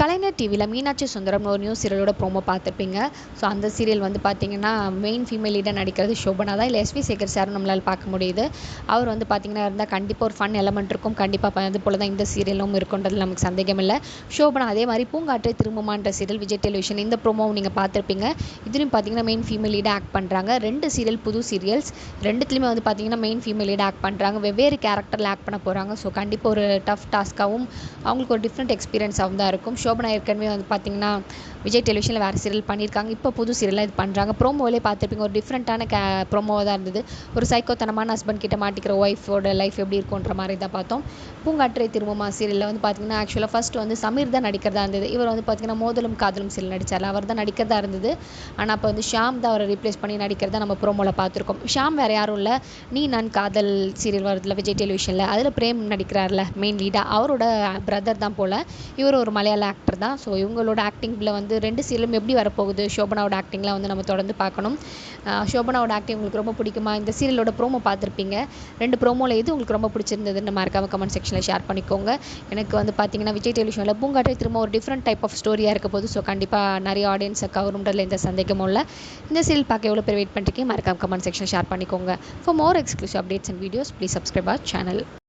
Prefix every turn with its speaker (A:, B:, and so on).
A: கலைஞர் டிவியில் மீனாட்சி சுந்தரம்னு ஒரு new சீரியலோட promo பார்த்துருப்பீங்க. ஸோ அந்த சீரியல் வந்து பார்த்தீங்கன்னா மெயின் ஃபீமேல் லீடாக நடிக்கிறது ஷோபனா தான். இல்லை எஸ்வி சேகர் சார் நம்மளால் பார்க்க முடியுது. அவர் வந்து பார்த்தீங்கன்னா இருந்தால் கண்டிப்பாக ஒரு ஃபன் எலமெண்ட் இருக்கும். கண்டிப்பாக அது போல் தான் இந்த சீரியலும் இருக்குன்றது நமக்கு சந்தேகம் இல்லை. ஷோபனா அதே மாதிரி பூங்காற்றை திரும்புமான்ற சீரியல் விஜய் டெலிவிஷன் இந்த ப்ரோமோவும் நீங்கள் பார்த்துருப்பீங்க. இதுலையும் பார்த்தீங்கன்னா மெயின் ஃபீமேல் லீடாக ஆக்ட் பண்ணுறாங்க. 2 சீரியல் புது சீரியல்ஸ். 2த்துலையுமே வந்து பார்த்தீங்கன்னா மெயின் ஃபீமேல் லீடாக ஆக்ட் பண்ணுறாங்க. வெவ்வேறு கேரக்டரில் ஆக்ட் பண்ண போகிறாங்க. ஸோ கண்டிப்பாக ஒரு டஃப் டாஸ்க்காகவும் அவங்களுக்கு ஒரு டிஃப்ரெண்ட் எக்ஸ்பீரியன்ஸாகவும் தான் இருக்கும். ஷோபனா ஏற்கனவே வந்து பார்த்தீங்கன்னா விஜய் டெலிவிஷனில் வேறு சீரியல் பண்ணியிருக்காங்க. இப்போ புது சீரியலாக இது பண்ணுறாங்க. ப்ரோமோவிலே பார்த்துருப்பீங்க. ஒரு டிஃப்ரெண்ட்டான ப்ரோமோவாக தான் இருந்தது. ஒரு சைக்கோத்தனமான ஹஸ்பண்ட் கிட்ட மாட்டிக்கிற ஒய்ஃபோட லைஃப் எப்படி இருக்குன்ற மாதிரி தான் பார்த்தோம். பூங்காற்றை திரும்புமா சீரியலில் வந்து பார்த்தீங்கன்னா ஆக்சுவலாக ஃபஸ்ட்டு வந்து சமீர் தான் நடிக்கிறதா இருந்தது. இவர் வந்து பார்த்தீங்கன்னா மோதலும் காதலும் சீரியல் நடித்தார். அவர் தான் நடிக்கிறதா இருந்தது. ஆனால் அப்போ வந்து ஷாம் தான் அவரை ரீப்ளேஸ் பண்ணி நடிக்கிறதா நம்ம ப்ரோமோவில் பார்த்துருக்கோம். ஷாம் வேறு யாரும் இல்லை, நீ நான் காதல் சீரியல் வருதுல விஜய் டெலிவிஷனில், அதில் பிரேம் நடிக்கிறார்ல மெயின் லீடாக, அவரோட பிரதர் தான் போல். இவர் ஒரு மலையாள ஆக்டர் தான். ஸோ இவங்களோட ஆக்டிங்கில் வந்து 2 சீரியலும் எப்படி வரப்போகுது, ஷோபனாவோட ஆக்டிங்லாம் வந்து நம்ம தொடர்ந்து பார்க்கணும். ஷோபனாவோட ஆக்டிங் உங்களுக்கு ரொம்ப பிடிக்குமா? இந்த சீரியலோட ப்ரோமோ பார்த்துருப்பீங்க. 2 ப்ரோமோவில் எது உங்களுக்கு ரொம்ப பிடிச்சிருந்ததுன்னு மறக்காம கமெண்ட் செக்ஷனில் ஷேர் பண்ணிக்கோங்க. எனக்கு வந்து பார்த்தீங்கன்னா விஜய் டெலிவிஷனில் பூங்காற்றை திரும்ப ஒரு டிஃப்ரெண்ட் டைப் ஆஃப் ஸ்டோரியாக இருக்க போது. ஸோ கண்டிப்பாக நிறைய ஆடியன்ஸை கவரும்ன்றதுல எந்த சந்தேகமும் இல்லை. இந்த சீரியல் பார்க்க எவ்வளோ பேர் வெயிட் பண்ணிருக்கீங்க மறக்காம கமெண்ட் செக்ஷனில் ஷேர் பண்ணிக்கோங்க. For more exclusive updates and videos please subscribe our channel.